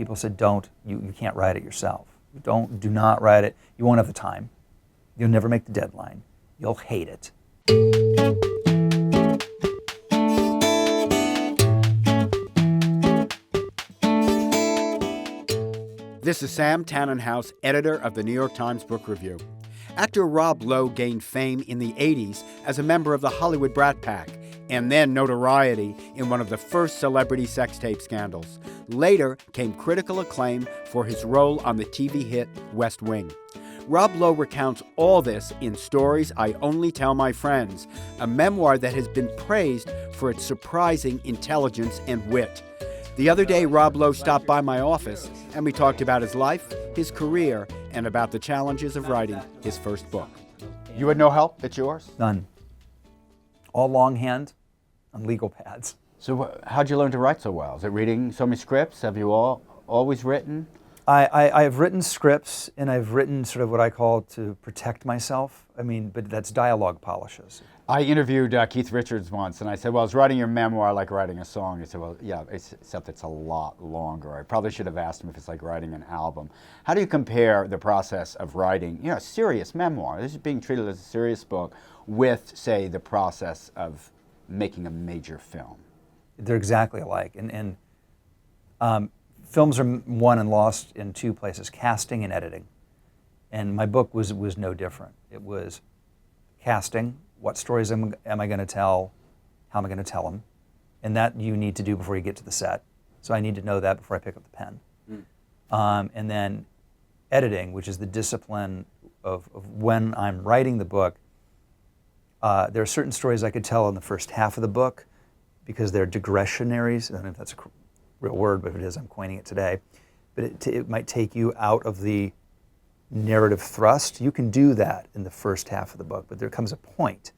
people said, don't, you can't write it yourself. Do not write it. You won't have the time. You'll never make the deadline. You'll hate it. This is Sam Tanenhaus, editor of the New York Times Book Review. Actor Rob Lowe gained fame in the 80s as a member of the Hollywood Brat Pack, and then notoriety in one of the first celebrity sex tape scandals. Later came critical acclaim for his role on the TV hit West Wing. Rob Lowe recounts all this in Stories I Only Tell My Friends, a memoir that has been praised for its surprising intelligence and wit. The other day, Rob Lowe stopped by my office, and we talked about his life, his career, and about the challenges of writing his first book. You had no help? It's yours? None. All longhand on legal pads. So how'd you learn to write so well? Is it reading so many scripts? Have you always written? I've written scripts, and I've written sort of what I call to protect myself. I mean, but that's dialogue polishes. I interviewed Keith Richards once, and I said, well, is writing your memoir like writing a song? He said, well, yeah, except it's a lot longer. I probably should have asked him if it's like writing an album. How do you compare the process of writing, a serious memoir, this is being treated as a serious book, with, say, the process of making a major film? They're exactly alike. And films are won and lost in two places, casting and editing. And my book was no different. It was casting. What stories am I going to tell? How am I going to tell them? And that you need to do before you get to the set. So I need to know that before I pick up the pen. And then editing, which is the discipline of when I'm writing the book. There are certain stories I could tell in the first half of the book because they're digressionaries. I don't know if that's a real word, but if it is, I'm coining it today. But it might take you out of the narrative thrust. You can do that in the first half of the book, but there comes a point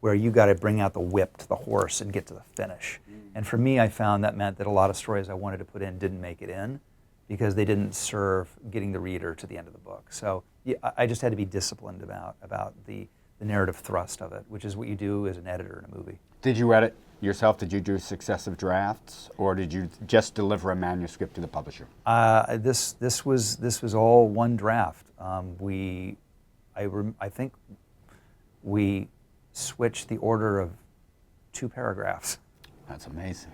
where you got to bring out the whip to the horse and get to the finish. And for me, I found that meant that a lot of stories I wanted to put in didn't make it in because they didn't serve getting the reader to the end of the book. So yeah, I just had to be disciplined about the narrative thrust of it, which is what you do as an editor in a movie. Did you edit yourself? Did you do successive drafts, or did you just deliver a manuscript to the publisher? This was all one draft. I think we switched the order of 2 paragraphs. That's amazing.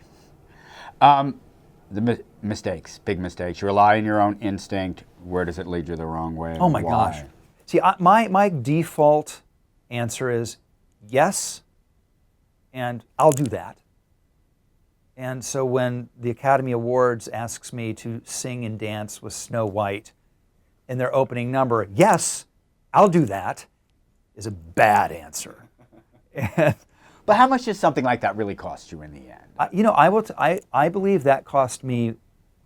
The mistakes, big mistakes. You rely on your own instinct. Where does it lead you the wrong way? Oh my gosh. See, my default answer is yes, and I'll do that. And so when the Academy Awards asks me to sing and dance with Snow White in their opening number, yes, I'll do that, is a bad answer. But how much does something like that really cost you in the end? I believe that cost me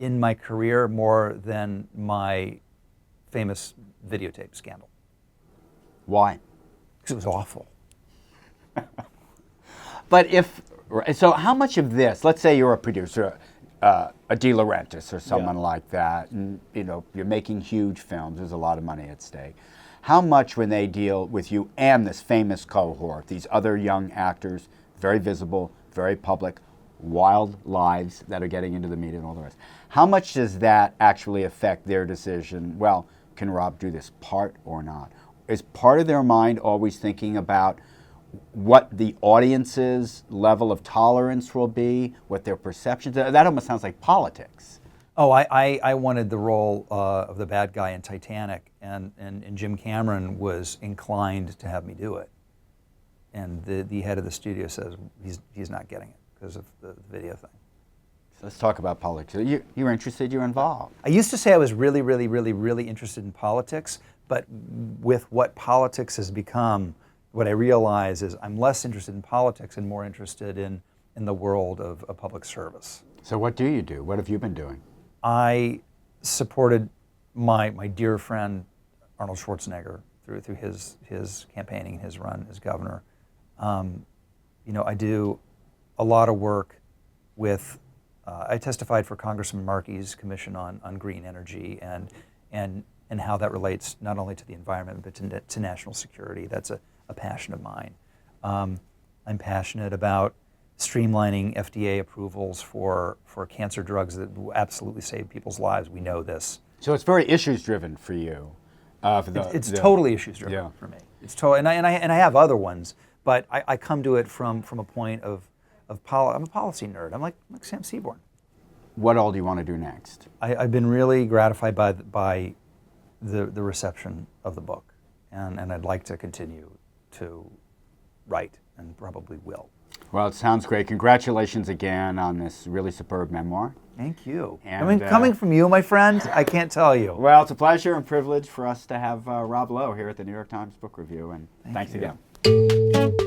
in my career more than my famous videotape scandal. Why? Because it was awful. But so how much of this, let's say you're a producer, a De Laurentiis or someone like that, and you're making huge films, there's a lot of money at stake. How much when they deal with you and this famous cohort, these other young actors, very visible, very public, wild lives that are getting into the media and all the rest, how much does that actually affect their decision, well, can Rob do this part or not? Is part of their mind always thinking about what the audience's level of tolerance will be, what their perceptions are? That almost sounds like politics. Oh, I wanted the role of the bad guy in Titanic, and Jim Cameron was inclined to have me do it. And the head of the studio says he's not getting it because of the video thing. So let's talk about politics. You were interested, you were involved. I used to say I was really, really, really, really interested in politics, but with what politics has become, what I realize is I'm less interested in politics and more interested in the world of public service. So what do you do? What have you been doing? I supported my dear friend Arnold Schwarzenegger through his campaigning and his run as governor. I do a lot of work with, I testified for Congressman Markey's commission on green energy and how that relates not only to the environment but to national security. That's a passion of mine. I'm passionate about streamlining FDA approvals for cancer drugs that will absolutely save people's lives. We know this. So it's very issues-driven for you. It's totally issues-driven Yeah. for me. It's and I have other ones, but I come to it from a point of I'm a policy nerd. I'm like Sam Seaborn. What all do you want to do next? I've been really gratified by the reception of the book, and I'd like to continue to write, and probably will. Well, it sounds great. Congratulations again on this really superb memoir. Thank you. And, I mean, coming from you, my friend, I can't tell you. Well, it's a pleasure and privilege for us to have Rob Lowe here at the New York Times Book Review, and thanks you. again.